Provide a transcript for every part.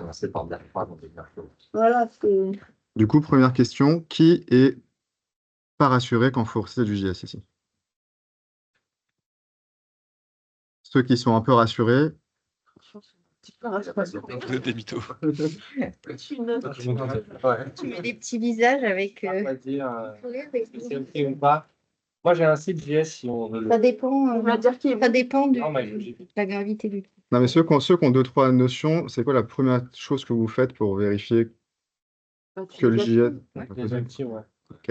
commencer par bien croire dans des mercados. Voilà, c'est... Du coup, première question, qui est pas rassuré quand il faut reciter du JS ici? Ceux qui sont un peu rassurés, Vous êtes des mythos. Tu notes. Ouais. Tu mets des petits visages avec... On va dire sourire si c'est OK ou pas. Moi, j'ai un site JS si on veut le. Ça dépend, On va dire qui est ça dépend de Non, mais je- la gravité du truc. non, mais ceux qui ont deux, trois notions, c'est quoi la première chose que vous faites pour vérifier que le JS... Les outils, ouais. Ok,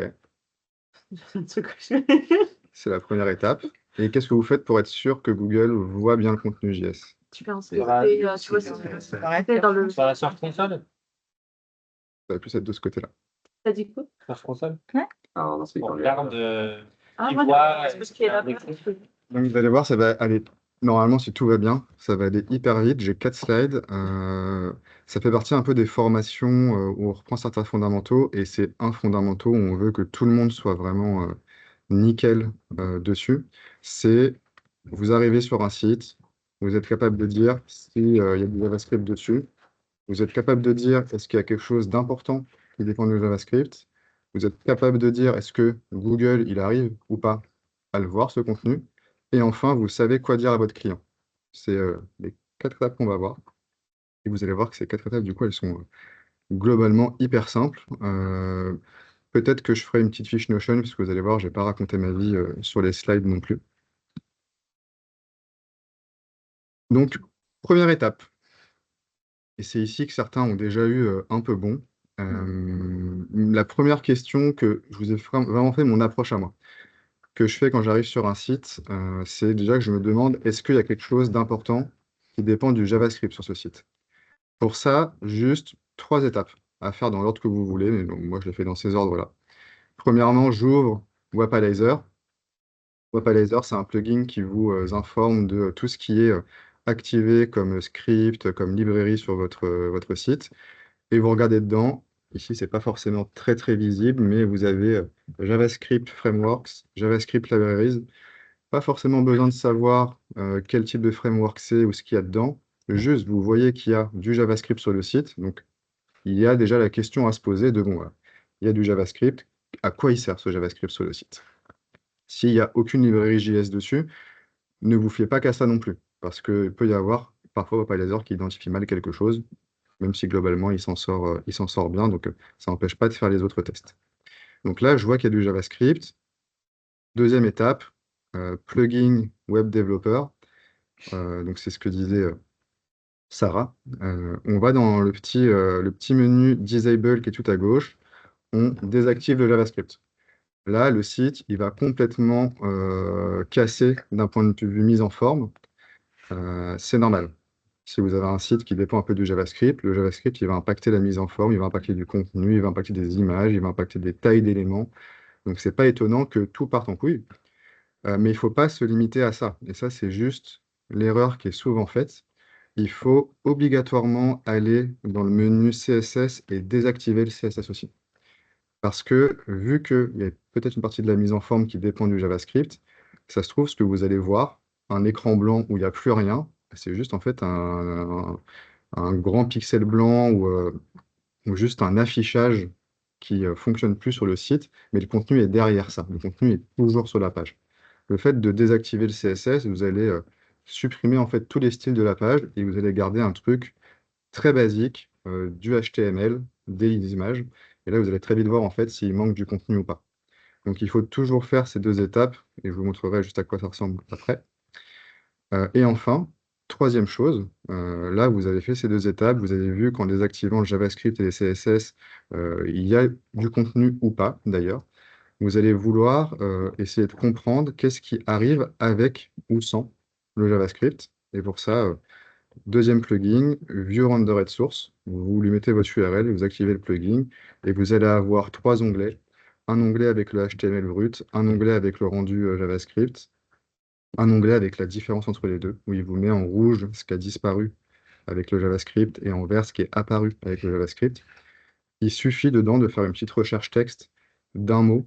c'est la première étape. Et qu'est-ce que vous faites pour être sûr que Google voit bien le contenu JS? Tu peux Tu vois, tu vois, c'est dans le. Sur la Search Console? Ça va plus être de ce côté-là. T'as dit quoi? Search Console? Ah, non, c'est On regarde. Ah, il moi, voit, c'est parce qu'il est là. Donc vous allez voir, ça va aller, normalement si tout va bien, ça va aller hyper vite. J'ai 4 slides. Ça fait partie un peu des formations où on reprend certains fondamentaux et c'est un fondamental où on veut que tout le monde soit vraiment nickel dessus. C'est, vous arrivez sur un site, vous êtes capable de dire s'il y a du JavaScript dessus. Vous êtes capable de dire est-ce qu'il y a quelque chose d'important qui dépend du JavaScript. Vous êtes capable de dire est-ce que Google, il arrive ou pas à le voir, ce contenu. Et enfin, vous savez quoi dire à votre client. C'est les 4 étapes qu'on va voir. Et vous allez voir que ces 4 étapes, du coup, elles sont globalement hyper simples. Peut-être que je ferai une petite fiche Notion, puisque vous allez voir, je n'ai pas raconté ma vie sur les slides non plus. Donc, première étape. Et c'est ici que certains ont déjà eu un peu bon. La première question que je vous ai vraiment fait mon approche à moi, que je fais quand j'arrive sur un site, c'est déjà que je me demande est-ce qu'il y a quelque chose d'important qui dépend du JavaScript sur ce site. Pour ça, juste 3 étapes à faire dans l'ordre que vous voulez, mais donc, moi je les fais dans ces ordres-là. Premièrement, j'ouvre Wapalizer. Wapalizer, c'est un plugin qui vous informe de tout ce qui est activé comme script, comme librairie sur votre site. Et vous regardez dedans. Ici, c'est pas forcément très très visible, mais vous avez JavaScript Frameworks, JavaScript Libraries. Pas forcément besoin de savoir quel type de framework c'est ou ce qu'il y a dedans. Juste, vous voyez qu'il y a du JavaScript sur le site. Donc, il y a déjà la question à se poser de, bon, voilà, il y a du JavaScript. À quoi il sert ce JavaScript sur le site? S'il n'y a aucune librairie JS dessus, ne vous fiez pas qu'à ça non plus. Parce qu'il peut y avoir parfois Wapalizer qui identifie mal quelque chose, même si globalement il s'en sort bien, donc ça n'empêche pas de faire les autres tests. Donc là, je vois qu'il y a du JavaScript. Deuxième étape, plugin web developer. Donc c'est ce que disait Sarah. On va dans le petit menu Disable qui est tout à gauche. On désactive le JavaScript. Là, le site, il va complètement casser d'un point de vue mise en forme. C'est normal. Si vous avez un site qui dépend un peu du JavaScript, le JavaScript, il va impacter la mise en forme, il va impacter du contenu, il va impacter des images, il va impacter des tailles d'éléments. Donc, c'est pas étonnant que tout parte en couille. Mais il ne faut pas se limiter à ça. Et ça, c'est juste l'erreur qui est souvent faite. Il faut obligatoirement aller dans le menu CSS et désactiver le CSS aussi. Parce que, vu qu'il y a peut-être une partie de la mise en forme qui dépend du JavaScript, ça se trouve, ce que vous allez voir, un écran blanc où il n'y a plus rien, c'est juste en fait un grand pixel blanc ou juste un affichage qui ne fonctionne plus sur le site, mais le contenu est derrière ça. Le contenu est toujours sur la page. Le fait de désactiver le CSS, vous allez supprimer en fait tous les styles de la page et vous allez garder un truc très basique, du HTML, des images. Et là, vous allez très vite voir en fait s'il manque du contenu ou pas. Donc il faut toujours faire ces 2 étapes, et je vous montrerai juste à quoi ça ressemble après. Et enfin, troisième chose, là vous avez fait ces 2 étapes, vous avez vu qu'en désactivant le JavaScript et les CSS, il y a du contenu ou pas d'ailleurs. Vous allez vouloir essayer de comprendre qu'est-ce qui arrive avec ou sans le JavaScript. Et pour ça, deuxième plugin, View Rendered Source. Vous lui mettez votre URL, vous activez le plugin, et vous allez avoir 3 onglets. Un onglet avec le HTML brut, un onglet avec le rendu JavaScript, un onglet avec la différence entre les deux, où il vous met en rouge ce qui a disparu avec le JavaScript et en vert ce qui est apparu avec le JavaScript. Il suffit dedans de faire une petite recherche texte d'un mot.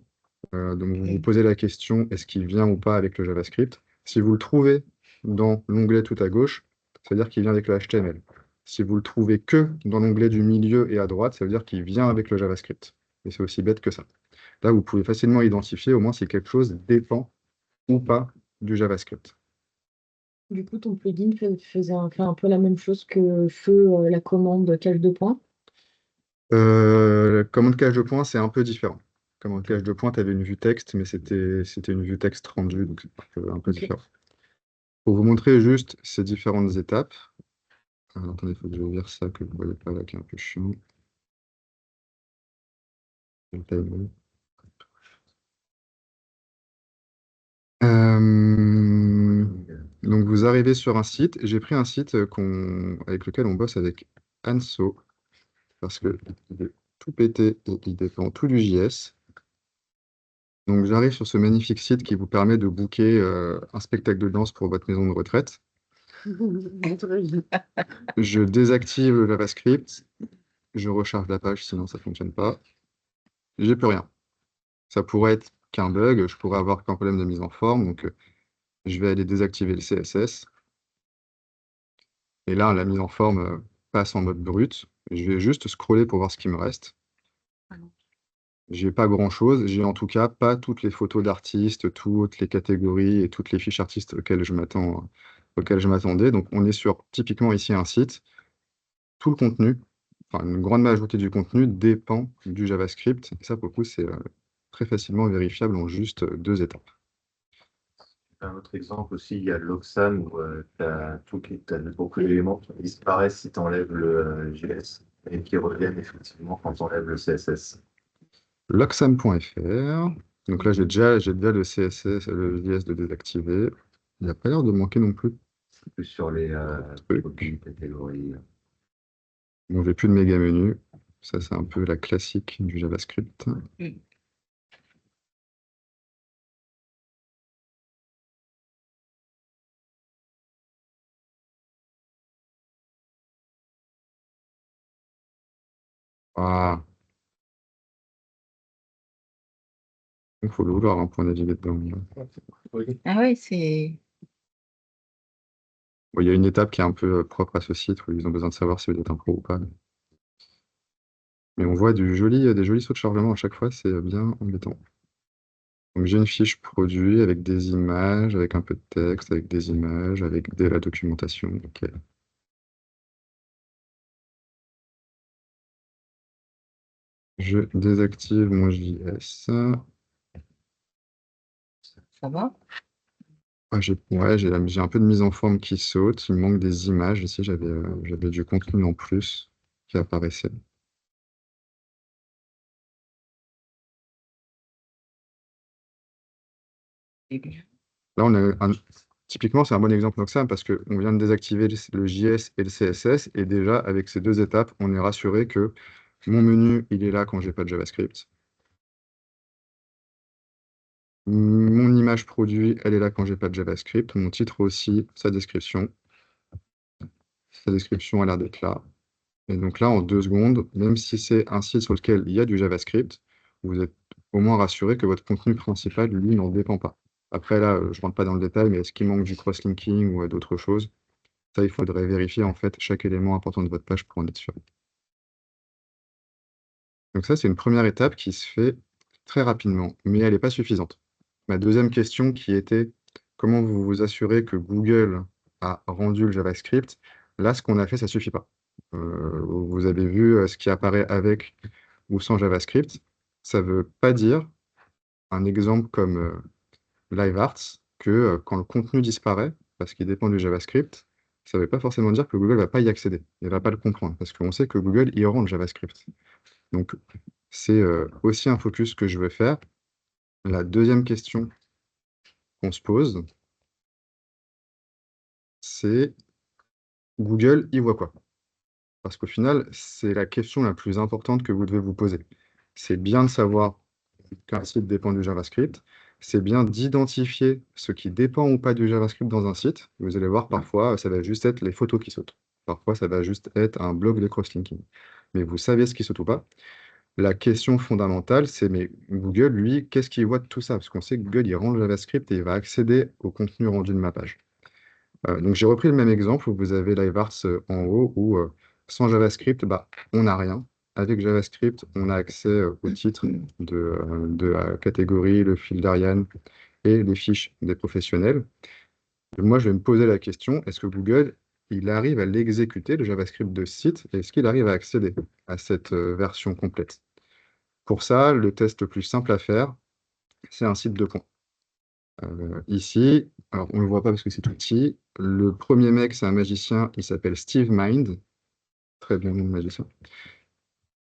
Donc vous vous posez la question, est-ce qu'il vient ou pas avec le JavaScript? Si vous le trouvez dans l'onglet tout à gauche, c'est-à-dire qu'il vient avec le HTML. Si vous le trouvez que dans l'onglet du milieu et à droite, ça veut dire qu'il vient avec le JavaScript. Et c'est aussi bête que ça. Là, vous pouvez facilement identifier au moins si quelque chose dépend ou pas du JavaScript. Du coup, ton plugin fait un peu la même chose que la commande cache de points. Commande cache de points, c'est un peu différent. Commande cache de points, tu avais une vue texte, mais c'était une vue texte rendue, donc c'est un peu Ok. différent. Pour vous montrer juste ces différentes étapes, alors, attendez, il faut que je vire ça, que vous ne voyez pas là, qui est un peu chiant. Euh, donc vous arrivez sur un site. J'ai pris un site avec lequel on bosse avec Anso, parce que il est tout pété et il dépend tout du JS. Donc j'arrive sur ce magnifique site qui vous permet de booker un spectacle de danse pour votre maison de retraite. Je désactive le JavaScript, je recharge la page, sinon ça ne fonctionne pas. J'ai plus rien. Ça pourrait être qu'un bug, je pourrais avoir qu'un problème de mise en forme, donc je vais aller désactiver le CSS. Et là, la mise en forme passe en mode brut. Je vais juste scroller pour voir ce qui me reste. J'ai pas grand-chose. J'ai en tout cas pas toutes les photos d'artistes, toutes les catégories et toutes les fiches artistes auxquelles je m'attendais. Donc on est sur typiquement ici un site. Tout le contenu, enfin une grande majorité du contenu dépend du JavaScript. Et ça, pour le coup, c'est très facilement vérifiable en juste 2 étapes. Un autre exemple aussi, il y a l'Oxam où t'as beaucoup d'éléments qui disparaissent si tu enlèves le JS et qui reviennent effectivement quand tu enlèves le CSS. Loxam.fr. Donc là, j'ai déjà le CSS, le JS de désactiver. Il n'y a pas l'air de manquer non plus. Plus sur les Truc. catégories. Bon, j'ai plus de méga menu. Ça, c'est un peu la classique du JavaScript. Ah, il faut le vouloir hein, pour naviguer dedans. Ah ouais, c'est. Bon, il y a une étape qui est un peu propre à ce site où ils ont besoin de savoir si vous êtes un pro ou pas. Mais on voit des jolis sauts de chargement à chaque fois, c'est bien embêtant. Donc j'ai une fiche produit avec des images, avec un peu de texte, avec des images, avec de la documentation. Ok. Je désactive mon JS. Ça va? Ah, j'ai un peu de mise en forme qui saute. Il me manque des images. Ici, j'avais du contenu en plus qui apparaissait. Là, typiquement, c'est un bon exemple d'Oxam parce qu'on vient de désactiver le JS et le CSS. Et déjà, avec ces 2 étapes, on est rassuré que mon menu, il est là quand j'ai pas de JavaScript. Mon image produit, elle est là quand j'ai pas de JavaScript. Mon titre aussi, sa description. Sa description a l'air d'être là. Et donc là, en 2 secondes, même si c'est un site sur lequel il y a du JavaScript, vous êtes au moins rassuré que votre contenu principal, lui, n'en dépend pas. Après, là, je rentre pas dans le détail, mais est-ce qu'il manque du cross-linking ou d'autres choses? Ça, il faudrait vérifier en fait chaque élément important de votre page pour en être sûr. Donc ça, c'est une première étape qui se fait très rapidement, mais elle n'est pas suffisante. Ma deuxième question qui était comment vous vous assurez que Google a rendu le JavaScript? Là, ce qu'on a fait, ça suffit pas. Vous avez vu ce qui apparaît avec ou sans JavaScript. Ça ne veut pas dire, un exemple comme LiveArts, que quand le contenu disparaît, parce qu'il dépend du JavaScript, ça ne veut pas forcément dire que Google ne va pas y accéder. Il ne va pas le comprendre, parce qu'on sait que Google y rend le JavaScript. Donc, c'est aussi un focus que je veux faire. La deuxième question qu'on se pose, c'est Google y voit quoi? Parce qu'au final, c'est la question la plus importante que vous devez vous poser. C'est bien de savoir qu'un site dépend du JavaScript. C'est bien d'identifier ce qui dépend ou pas du JavaScript dans un site. Vous allez voir, parfois, ça va juste être les photos qui sautent. Parfois, ça va juste être un bloc de cross-linking. Mais vous savez ce qui saute ou pas. La question fondamentale, c'est mais Google, lui, qu'est-ce qu'il voit de tout ça? Parce qu'on sait que Google, il rend le JavaScript et il va accéder au contenu rendu de ma page. Donc j'ai repris le même exemple où vous avez LiveArts en haut, où sans JavaScript, bah, on n'a rien. Avec JavaScript, on a accès au titre de la catégorie, le fil d'Ariane et les fiches des professionnels. Et moi, je vais me poser la question, est-ce que Google, il arrive à l'exécuter, le JavaScript de ce site, et est-ce qu'il arrive à accéder à cette version complète? Pour ça, le test le plus simple à faire, c'est un site de points. Ici, alors on ne le voit pas parce que c'est tout petit, le premier mec, c'est un magicien, il s'appelle Steve Mind, très bien nom de magicien.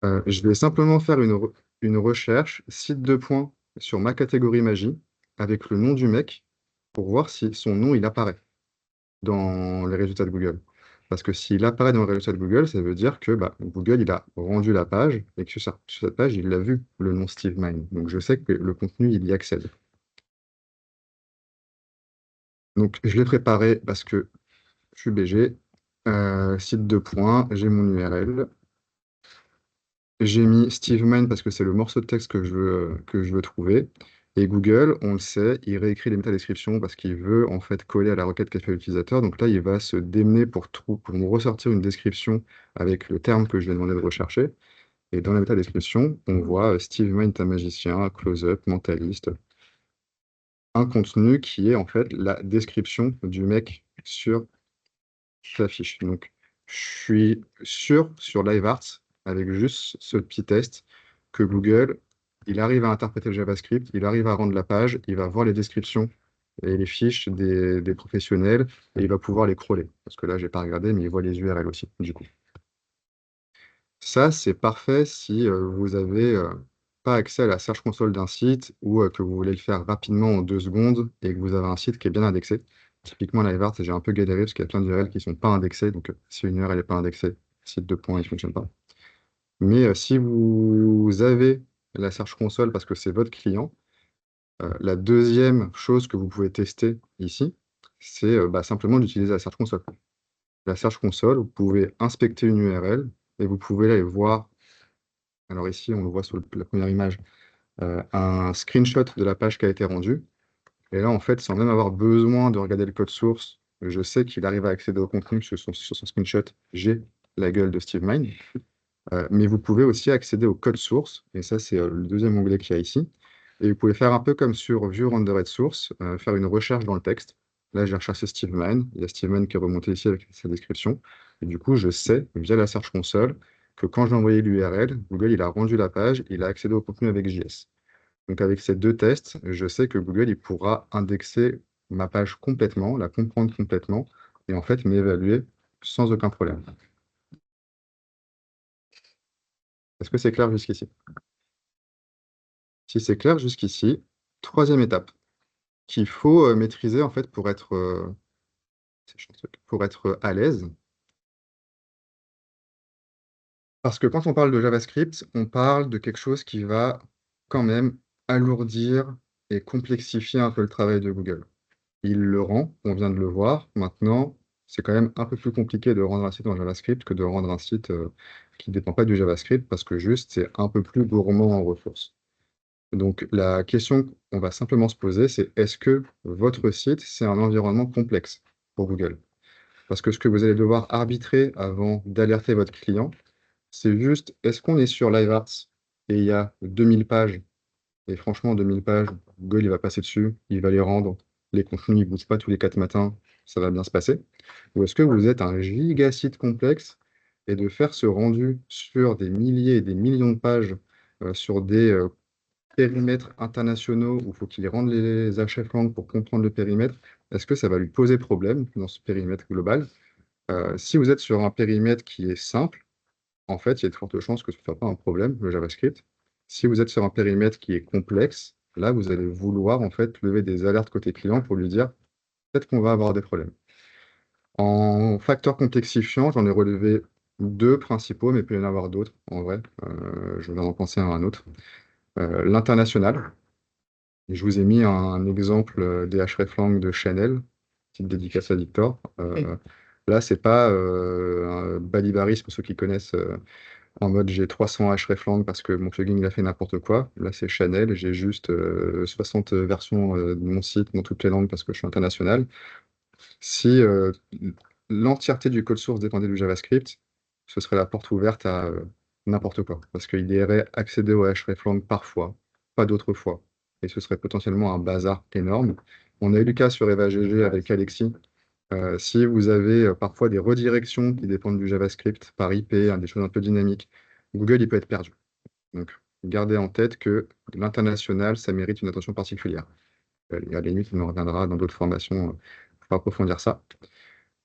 Je vais simplement faire une recherche site de points sur ma catégorie magie avec le nom du mec pour voir si son nom il apparaît dans les résultats de Google. Parce que s'il apparaît dans les résultats de Google, ça veut dire que bah, Google il a rendu la page et que sur cette page, il a vu le nom Steve Mind. Donc je sais que le contenu, il y accède. Donc je l'ai préparé parce que je suis BG, site de points, j'ai mon URL. J'ai mis Steve Mind parce que c'est le morceau de texte que je veux trouver. Et Google, on le sait, il réécrit les métadescriptions parce qu'il veut en fait coller à la requête qu'a fait l'utilisateur. Donc là, il va se démener pour me ressortir une description avec le terme que je lui ai demandé de rechercher. Et dans la métadescription, on voit Steve Mind, un magicien, close-up, mentaliste. Un contenu qui est en fait la description du mec sur sa fiche. Donc, je suis sûr sur LiveArts, avec juste ce petit test, que Google, il arrive à interpréter le JavaScript, il arrive à rendre la page, il va voir les descriptions et les fiches des professionnels, et il va pouvoir les crawler. Parce que là, j'ai pas regardé, mais il voit les URL aussi, du coup. Ça, c'est parfait si vous avez pas accès à la Search Console d'un site ou que vous voulez le faire rapidement en 2 secondes et que vous avez un site qui est bien indexé. Typiquement, LiveArts, j'ai un peu galéré parce qu'il y a plein d'URL qui ne sont pas indexés. Donc, si une URL n'est pas indexée, le site de points, il ne fonctionne pas. Mais si vous avez la Search Console parce que c'est votre client, la deuxième chose que vous pouvez tester ici, c'est bah, simplement d'utiliser la Search Console. La Search Console, vous pouvez inspecter une URL et vous pouvez aller voir. Alors ici, on le voit sur la première image, un screenshot de la page qui a été rendue. Et là, en fait, sans même avoir besoin de regarder le code source, je sais qu'il arrive à accéder au contenu sur son screenshot. J'ai la gueule de Steve Mind. Mais vous pouvez aussi accéder au code source. Et ça, c'est le deuxième onglet qu'il y a ici. Et vous pouvez faire un peu comme sur View Rendered Source, faire une recherche dans le texte. Là, j'ai recherché Steve Mind. Il y a Steve Mind qui est remonté ici avec sa description. Et du coup, je sais, via la Search Console, que quand j'ai envoyé l'URL, Google il a rendu la page, il a accédé au contenu avec JS. Donc avec ces deux tests, je sais que Google il pourra indexer ma page complètement, la comprendre complètement, et en fait m'évaluer sans aucun problème. Est-ce que c'est clair jusqu'ici? Si c'est clair jusqu'ici, troisième étape qu'il faut maîtriser en fait pour être à l'aise. Parce que quand on parle de JavaScript, on parle de quelque chose qui va quand même alourdir et complexifier un peu le travail de Google. Il le rend, on vient de le voir. Maintenant, c'est quand même un peu plus compliqué de rendre un site en JavaScript que de rendre un site qui ne dépend pas du JavaScript parce que juste, c'est un peu plus gourmand en ressources. Donc, la question qu'on va simplement se poser, c'est est-ce que votre site, c'est un environnement complexe pour Google? Parce que ce que vous allez devoir arbitrer avant d'alerter votre client, c'est juste, est-ce qu'on est sur LiveArts et il y a 2000 pages, et franchement, 2000 pages, Google, il va passer dessus, il va les rendre, les contenus, ils ne bougent pas tous les 4 matins, ça va bien se passer. Ou est-ce que vous êtes un giga site complexe et de faire ce rendu sur des milliers et des millions de pages, sur des périmètres internationaux où il faut qu'il rende les HF-langues pour comprendre le périmètre, est-ce que ça va lui poser problème dans ce périmètre global? Si vous êtes sur un périmètre qui est simple, en fait, il y a de fortes chances que ce ne soit pas un problème, le JavaScript. Si vous êtes sur un périmètre qui est complexe, là, vous allez vouloir en fait lever des alertes côté client pour lui dire peut-être qu'on va avoir des problèmes. En facteurs complexifiants, j'en ai relevé 2 principaux, mais il peut y en avoir d'autres en vrai. Je vais en penser à un autre. L'international. Je vous ai mis un exemple des hreflang de Chanel, petite dédicace à Victor. Là, c'est pas un balibarisme pour ceux qui connaissent. En mode j'ai 300 hreflang parce que mon plugin il a fait n'importe quoi. Là c'est Chanel, j'ai juste 60 versions de mon site dans toutes les langues parce que je suis international. Si l'entièreté du code source dépendait du JavaScript, ce serait la porte ouverte à n'importe quoi. Parce qu'il irait accéder au hreflang parfois, pas d'autres fois. Et ce serait potentiellement un bazar énorme. On a eu le cas sur EvaGG avec Alexis. Si vous avez parfois des redirections qui dépendent du JavaScript par IP, hein, des choses un peu dynamiques, Google il peut être perdu. Donc, gardez en tête que l'international, ça mérite une attention particulière. À la limite, on en reviendra dans d'autres formations pour approfondir ça.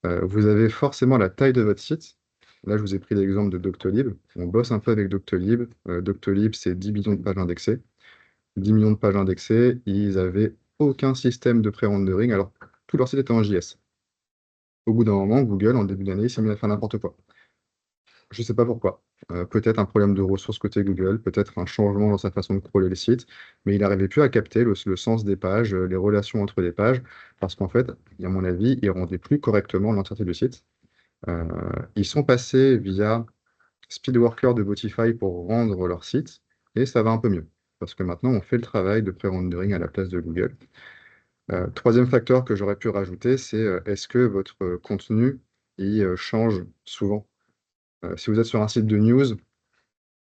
Vous avez forcément la taille de votre site. Là, je vous ai pris l'exemple de Doctolib. On bosse un peu avec Doctolib. Doctolib, c'est 10 millions de pages indexées. 10 millions de pages indexées, ils n'avaient aucun système de pré-rendering, alors tout leur site était en JS. Au bout d'un moment, Google, en début d'année, s'est mis à faire n'importe quoi. Je ne sais pas pourquoi. Peut-être un problème de ressources côté Google, peut-être un changement dans sa façon de crawler les sites, mais il n'arrivait plus à capter le sens des pages, les relations entre les pages, parce qu'en fait, à mon avis, ils ne rendaient plus correctement l'entièreté du site. Ils sont passés via Speedworker de Botify pour rendre leur site, et ça va un peu mieux, parce que maintenant, on fait le travail de pré-rendering à la place de Google. Troisième facteur que j'aurais pu rajouter, c'est est-ce que votre contenu il change souvent? Si vous êtes sur un site de news,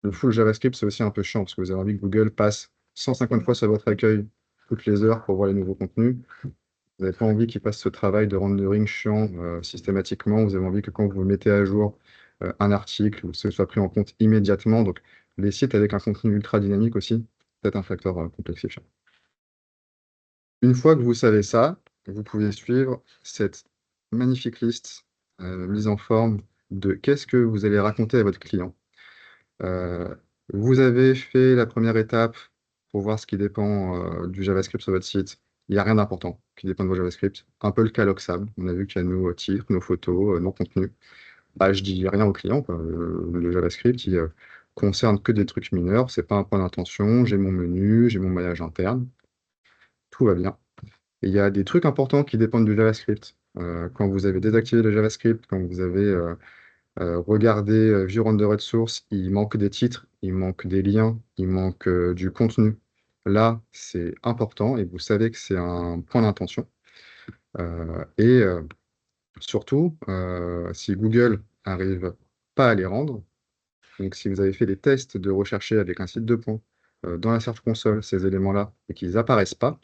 le full JavaScript, c'est aussi un peu chiant, parce que vous avez envie que Google passe 150 fois sur votre accueil toutes les heures pour voir les nouveaux contenus. Vous n'avez pas envie qu'il passe ce travail de rendering chiant systématiquement. Vous avez envie que quand vous mettez à jour un article, ce soit pris en compte immédiatement. Donc, les sites avec un contenu ultra dynamique aussi, peut-être un facteur complexifiant. Une fois que vous savez ça, vous pouvez suivre cette magnifique liste mise en forme de qu'est-ce que vous allez raconter à votre client. Vous avez fait la première étape pour voir ce qui dépend du JavaScript sur votre site. Il n'y a rien d'important qui dépend de vos JavaScript. Un peu le cas Loxam. On a vu qu'il y a nos titres, nos photos, nos contenus. Bah, je dis rien au client, quoi. Le JavaScript, il concerne que des trucs mineurs. C'est pas un point d'intention. J'ai mon menu, j'ai mon maillage interne. Tout va bien. Et il y a des trucs importants qui dépendent du JavaScript. Quand vous avez désactivé le JavaScript, quand vous avez regardé View Rendered Source, il manque des titres, il manque des liens, il manque du contenu. Là, c'est important et vous savez que c'est un point d'intention. Et surtout, si Google arrive pas à les rendre, donc si vous avez fait des tests de rechercher avec un site de points dans la Search Console, ces éléments-là, et qu'ils n'apparaissent pas,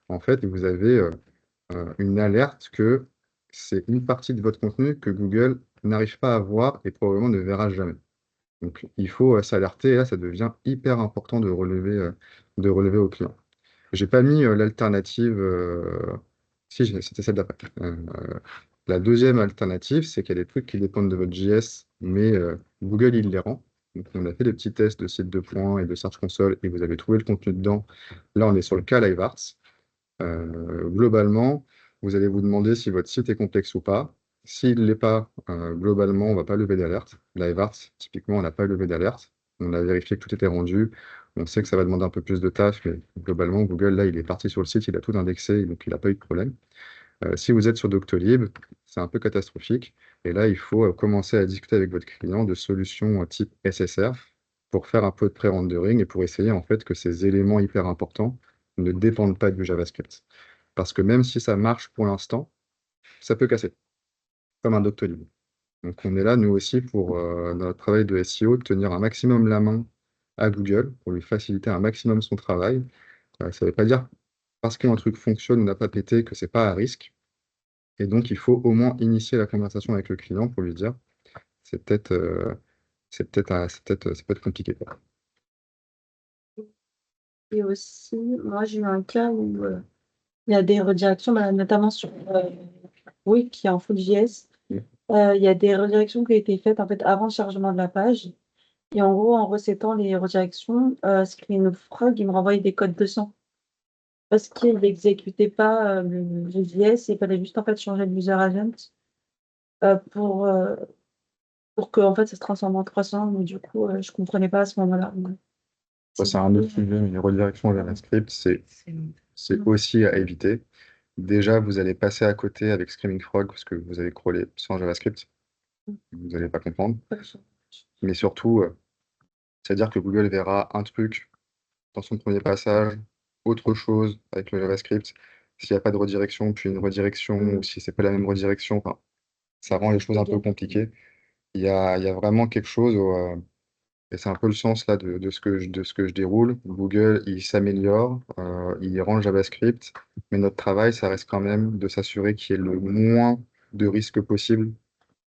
en fait, vous avez une alerte que c'est une partie de votre contenu que Google n'arrive pas à voir et probablement ne verra jamais. Donc, il faut s'alerter et là, ça devient hyper important de relever au client. J'ai pas mis l'alternative. Si, c'était celle d'après. La deuxième alternative, c'est qu'il y a des trucs qui dépendent de votre JS, mais Google, il les rend. Donc, on a fait des petits tests de site de points et de Search Console et vous avez trouvé le contenu dedans. Là, on est sur le cas LiveArts. Globalement, vous allez vous demander si votre site est complexe ou pas. S'il ne l'est pas, globalement, on ne va pas lever d'alerte. LiveArts, typiquement, on n'a pas levé d'alerte. On a vérifié que tout était rendu. On sait que ça va demander un peu plus de taf, mais globalement, Google, là, il est parti sur le site, il a tout indexé, donc il n'a pas eu de problème. Si vous êtes sur Doctolib, c'est un peu catastrophique. Et là, il faut commencer à discuter avec votre client de solutions type SSR pour faire un peu de pré-rendering et pour essayer en fait que ces éléments hyper importants ne dépendent pas du JavaScript. Parce que même si ça marche pour l'instant, ça peut casser, comme un Doctolib. Donc on est là, nous aussi, pour dans notre travail de SEO, tenir un maximum la main à Google pour lui faciliter un maximum son travail. Ça ne veut pas dire parce qu'un truc fonctionne ou n'a pas pété que c'est pas à risque. Et donc il faut au moins initier la conversation avec le client pour lui dire c'est peut-être ça peut être compliqué. Et aussi, moi, j'ai eu un cas où il y a des redirections, notamment sur Wix qui est en Full.js. Mm. Il y a des redirections qui ont été faites en fait avant le chargement de la page. Et en gros, en resettant les redirections, ScreenFrog, il me renvoyait des codes 200. Parce qu'il n'exécutait pas le JS, il fallait juste en fait changer le user agent euh, pour, euh, pour que en fait, ça se transforme en 300. Mais du coup, je ne comprenais pas à ce moment-là. Ça, c'est un autre sujet, mais les redirections JavaScript, c'est aussi à éviter. Déjà, vous allez passer à côté avec Screaming Frog parce que vous allez crawler sans JavaScript. Vous n'allez pas comprendre. Mais surtout, c'est-à-dire que Google verra un truc dans son premier passage, autre chose avec le JavaScript. s'il n'y a pas de redirection, puis une redirection, ou si c'est pas la même redirection, enfin, ça rend les choses un peu compliquées. Il y a vraiment quelque chose, et c'est un peu le sens là de ce que je déroule. Google, il s'améliore, il rend le JavaScript, mais notre travail, ça reste quand même de s'assurer qu'il y ait le moins de risques possible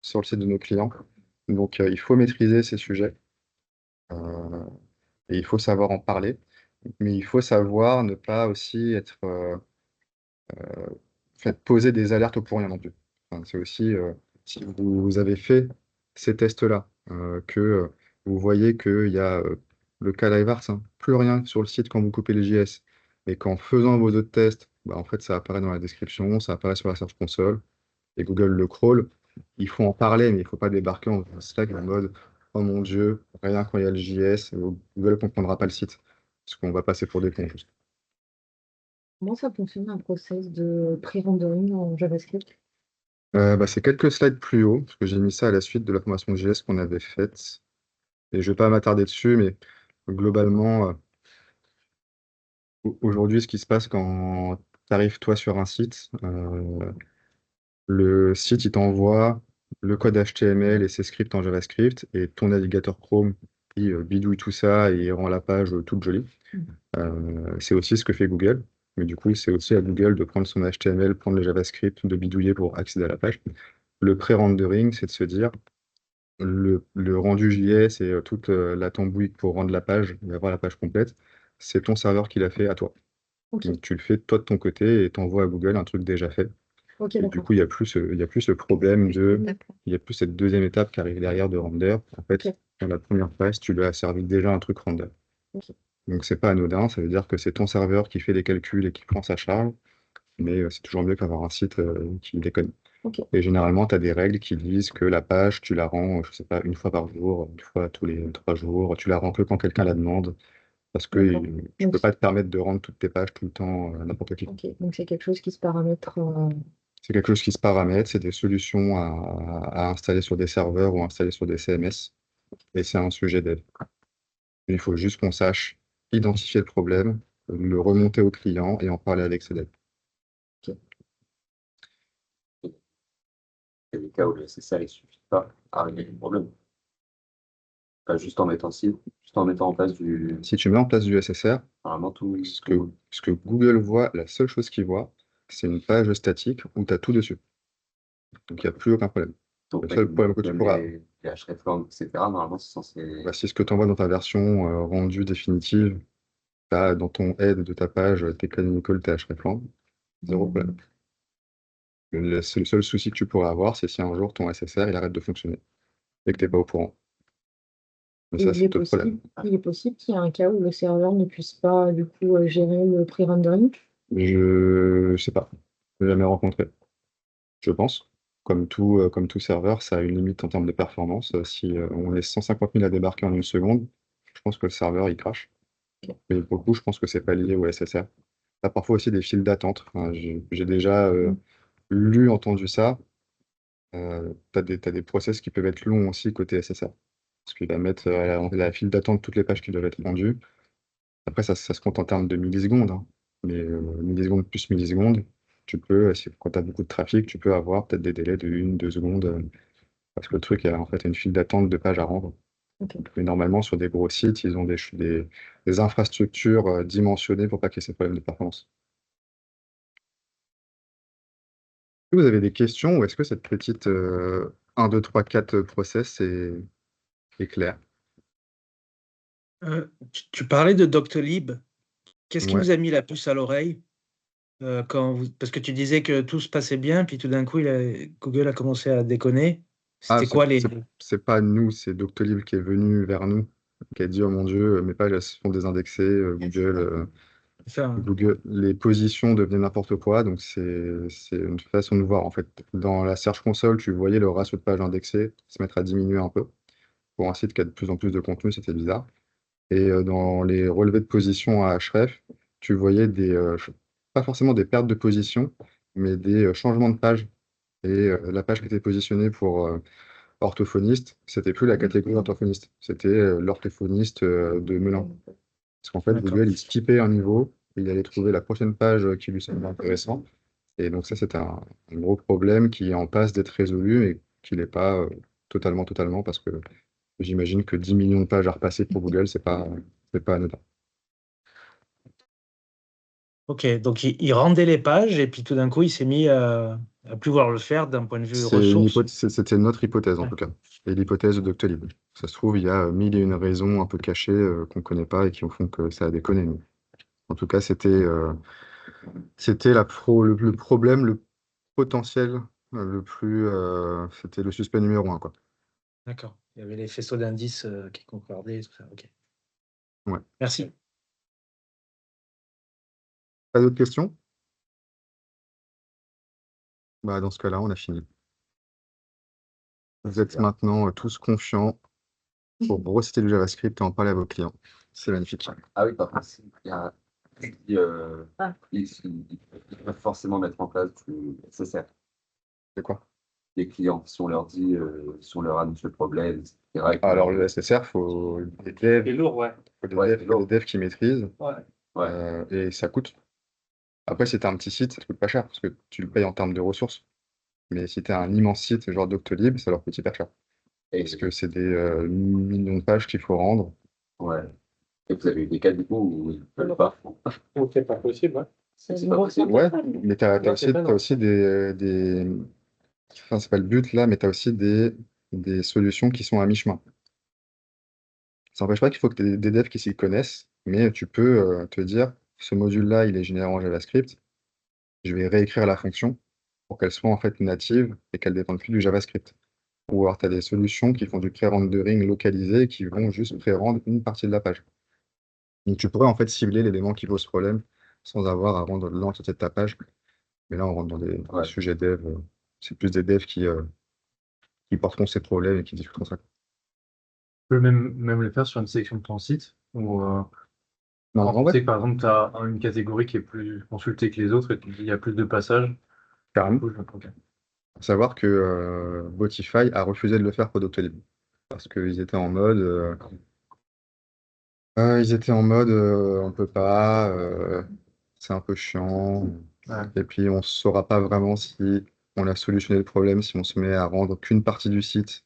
sur le site de nos clients. Donc, il faut maîtriser ces sujets, euh, et il faut savoir en parler, mais il faut savoir ne pas aussi être, poser des alertes au pour rien non plus. Enfin, c'est aussi, si vous avez fait ces tests-là, que vous voyez qu'il y a le cas d'Ivars, hein, plus rien sur le site quand vous coupez les JS, et qu'en faisant vos autres tests, bah, en fait, ça apparaît dans la description, ça apparaît sur la Search Console, et Google le crawl. Il faut en parler, mais il ne faut pas débarquer en Slack en mode «Oh mon Dieu, rien quand il y a le JS, Google ne comprendra pas le site», parce qu'on va passer pour des cons, juste. Comment ça fonctionne un process de pré-rendering en JavaScript? Bah, c'est quelques slides plus haut, parce que j'ai mis ça à la suite de la formation JS qu'on avait faite. Et je ne vais pas m'attarder dessus, mais globalement, aujourd'hui, ce qui se passe quand tu arrives toi sur un site, le site il t'envoie le code HTML et ses scripts en JavaScript, et ton navigateur Chrome il bidouille tout ça et il rend la page toute jolie. C'est aussi ce que fait Google, mais du coup, c'est aussi à Google de prendre son HTML, prendre le JavaScript, de bidouiller pour accéder à la page. Le pré-rendering, c'est de se dire, le rendu JS et toute la tambouille pour rendre la page et avoir la page complète, c'est ton serveur qui l'a fait à toi. Ok, Donc tu le fais toi de ton côté et t'envoies à Google un truc déjà fait. ok, Et du d'accord. coup, il y a plus le problème D'accord. il y a plus cette deuxième étape qui arrive derrière de render. En fait, Ok. dans la première phase, tu lui as servi déjà un truc render. Ok. Donc c'est pas anodin, ça veut dire que c'est ton serveur qui fait les calculs et qui prend sa charge, mais c'est toujours mieux qu'avoir un site qui déconne. Ok. Et généralement, tu as des règles qui disent que la page, tu la rends, je sais pas, une fois par jour, une fois tous les 3 jours, tu la rends que quand quelqu'un la demande, parce que D'accord. tu Donc, peux pas te permettre de rendre toutes tes pages tout le temps n'importe qui. ok. Donc c'est quelque chose qui se paramètre. C'est quelque chose qui se paramètre, c'est des solutions à installer sur des serveurs ou installer sur des CMS, et c'est un sujet dev. Il faut juste qu'on sache identifier le problème, le remonter au client et en parler avec ses devs. Il y a des cas où le SSR ne suffit pas à régler le problème. Pas juste en mettant juste en mettant en place Si tu mets en place du SSR, normalement tout. ce que Google voit, la seule chose qu'il voit, c'est une page statique où tu as tout dessus. Donc il n'y a plus aucun problème. Donc, Le seul problème que tu même pourras, les hreflang, etc., normalement, c'est censé. bah, c'est ce que tu envoies dans ta version rendue définitive. T'as dans ton head de ta page tes canonical, tes hreflang, zéro problème. C'est le seul souci que tu pourrais avoir, c'est si un jour ton SSR il arrête de fonctionner et que tu n'es pas au courant. Mais Et ça, c'est tout le problème. il est possible qu'il y ait un cas où le serveur ne puisse pas du coup gérer le pré-rendering. Je sais pas. Je l'ai jamais rencontré. Je pense. Comme tout serveur, ça a une limite en termes de performance. Si on laisse 150 000 à débarquer en une seconde, je pense que le serveur il crache. Mais pour le coup, je pense que c'est pas lié au SSR. Tu as parfois aussi des files d'attente. Enfin, j'ai déjà lu, entendu ça. T'as des process qui peuvent être longs aussi côté SSR. Parce qu'il va mettre la file d'attente toutes les pages qui doivent être rendues. Après, ça se compte en termes de millisecondes, hein. Mais millisecondes plus millisecondes, quand tu as beaucoup de trafic, tu peux avoir peut-être des délais de 1, 2 secondes, parce que le truc a en fait une file d'attente de pages à rendre. Ok. Mais normalement, sur des gros sites, ils ont des infrastructures dimensionnées pour pas qu'il y ait ces problèmes de performance. Est-ce que vous avez des questions ou est-ce que cette petite 1, 2, 3, 4 process est claire? Tu parlais de Doctolib. Qu'est-ce qui Ouais. vous a mis la puce à l'oreille parce que tu disais que tout se passait bien, puis tout d'un coup, Google a commencé à déconner. Ah, C'était quoi les... c'est pas nous, c'est Doctolib qui est venu vers nous, qui a dit, oh mon Dieu, mes pages elles se sont désindexées, Enfin, Google, les positions devenaient n'importe quoi, donc c'est une façon de voir en fait. Dans la Search Console, tu voyais le ratio de pages indexées se mettre à diminuer un peu. Pour un site qui a de plus en plus de contenu, c'était bizarre. Et dans les relevés de position à href, tu voyais pas forcément des pertes de position, mais des changements de page. Et la page qui était positionnée pour orthophoniste, c'était plus la catégorie orthophoniste, c'était l'orthophoniste de Melun. Parce qu'en fait, d'accord. Google, il skippait un niveau il allait trouver la prochaine page qui lui semblait intéressante. Et donc ça, c'était un gros problème qui est en passe d'être résolu et qui n'est pas totalement, parce que j'imagine que 10 millions de pages à repasser pour Google, c'est pas anodin. Ok, donc il rendait les pages et puis tout d'un coup, il s'est mis à plus vouloir le faire d'un point de vue ressources. C'était notre hypothèse en Ouais. tout cas, et l'hypothèse de Doctolib. Ça se trouve, il y a mille et une raisons un peu cachées qu'on ne connaît pas et qui font que ça a déconné. Mais en tout cas, c'était le problème, le potentiel c'était le suspect numéro un, quoi. D'accord. Il y avait les faisceaux d'indices qui concordaient et tout ça. Ok. Ouais. Merci. Pas d'autres questions? Bah, dans ce cas-là, on a fini. Vous êtes maintenant tous confiants pour reciter du JavaScript et en parler à vos clients. C'est magnifique. Ah oui, par contre, il y a ils peuvent forcément mettre en place du SSR. C'est quoi? Les clients, si on leur dit, si on leur annonce le problème, etc. Alors, le SSR, il faut des C'est devs, lourd, ouais. des devs qui maîtrisent, Ouais. et ça coûte. Après, si tu as un petit site, ça te coûte pas cher, parce que tu le payes en termes de ressources. Mais si tu as un immense site, genre Doctolib, ça leur coûte hyper cher. Parce que c'est des millions de pages qu'il faut rendre. Ouais. Et vous avez eu des cas du coup où ils ne veulent pas. Donc, c'est pas possible, ouais. C'est pas possible. Ouais, mais tu as, Non, c'est pas, non. aussi enfin, c'est pas le but là, mais tu as aussi des solutions qui sont à mi-chemin. Ça n'empêche pas qu'il faut que tu aies des devs qui s'y connaissent, mais tu peux te dire, ce module-là, il est généré en JavaScript, je vais réécrire la fonction pour qu'elle soit en fait native et qu'elle ne dépende plus du JavaScript. Ou alors tu as des solutions qui font du pré-rendering localisé et qui vont juste pré-rendre une partie de la page. Donc tu pourrais en fait cibler l'élément qui pose problème sans avoir à rendre l'entièreté de ta page. Mais là, on rentre dans des sujets dev. C'est plus des devs qui porteront ces problèmes et qui discuteront ça. Tu peux même le faire sur une section de ton site où Non, quand en tu vrai, sais que par exemple, tu as une catégorie qui est plus consultée que les autres et tu dis il y a plus de passages. carrément. Ok. Faut savoir que Botify a refusé de le faire pour Doctolib. Parce qu'ils étaient en mode. On peut pas, c'est un peu chiant. Ouais. Et puis, on ne saura pas vraiment si on a solutionné le problème, si on se met à rendre qu'une partie du site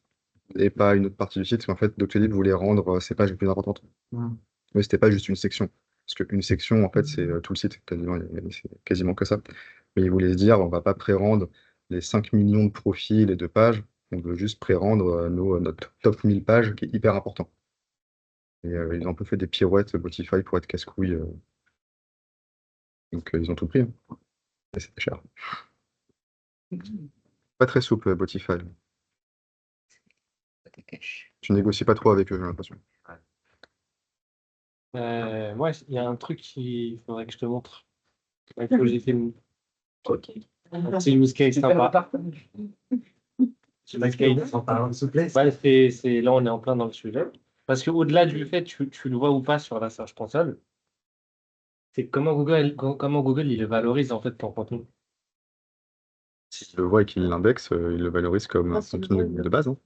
et pas une autre partie du site. Parce qu'en fait, Doctolib voulait rendre ses pages les plus importantes. Mais c'était pas juste une section. Parce qu'une section, en fait, c'est tout le site. Quasiment, c'est quasiment que ça. Mais ils voulaient se dire, on va pas pré-rendre les 5 millions de profils et de pages. On veut juste pré-rendre notre top 1000 pages qui est hyper important. Et ils ont un peu fait des pirouettes Botify pour être casse-couilles. Donc ils ont tout pris, hein. Et c'était cher. Pas très souple, Botify. Tu négocies pas trop avec eux, j'ai l'impression. Ouais, il y a un truc qu'il faudrait que je te montre. Ouais, que j'ai fait Ok. c'est une use case sympa. C'est une use case sympa. Ouais, là, on est en plein dans le sujet. Parce qu'au-delà du fait, tu le vois ou pas sur la Search Console, c'est comment Google il valorise en fait ton contenu. S'il le voit et qu'il l'indexe, il le valorise comme un contenu de base, hein.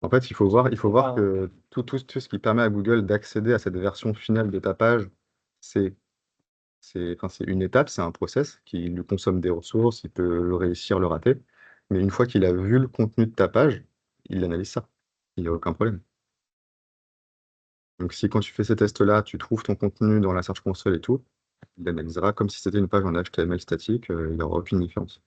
En fait, il faut voir que tout ce qui permet à Google d'accéder à cette version finale de ta page, c'est une étape, c'est un process qui lui consomme des ressources, il peut le réussir, le rater. Mais une fois qu'il a vu le contenu de ta page, il analyse ça. Il n'y a aucun problème. Donc si quand tu fais ces tests-là, tu trouves ton contenu dans la Search Console et tout, il analysera comme si c'était une page en HTML statique, il n'y aura aucune différence.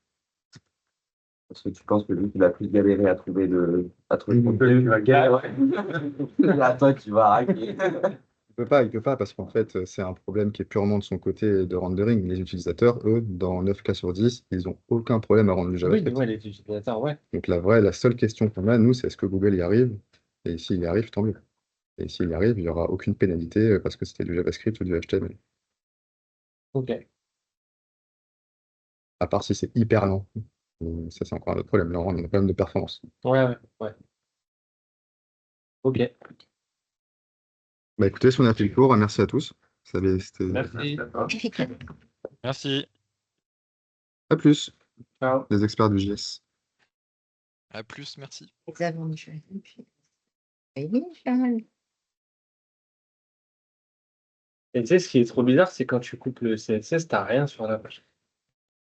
Parce que tu penses que lui, il a plus galéré à trouver le contenu. Tu vas galérer. Là, toi, tu vas hacker. Il peut pas, parce qu'en fait, c'est un problème qui est purement de son côté de rendering. Les utilisateurs, eux, dans 9 cas sur 10, ils n'ont aucun problème à rendre du Oui, JavaScript. ouais, les utilisateurs, ouais. Donc la seule question qu'on a, nous, c'est est-ce que Google y arrive? Et s'il y arrive, tant mieux. Et s'il y arrive, il n'y aura aucune pénalité parce que c'était du JavaScript ou du HTML. Ok. À part si c'est hyper lent. Ça, c'est encore un autre problème. Là, on a un problème de performance. Ouais. Ok. Bah écoutez, si on a fait le tour, merci à tous. C'était Merci. Merci. à plus, Ciao. les experts du JS. À plus, merci. Xavier Michel. Et Michel. Et tu sais, ce qui est trop bizarre, c'est quand tu coupes le CSS, t'as rien sur la page.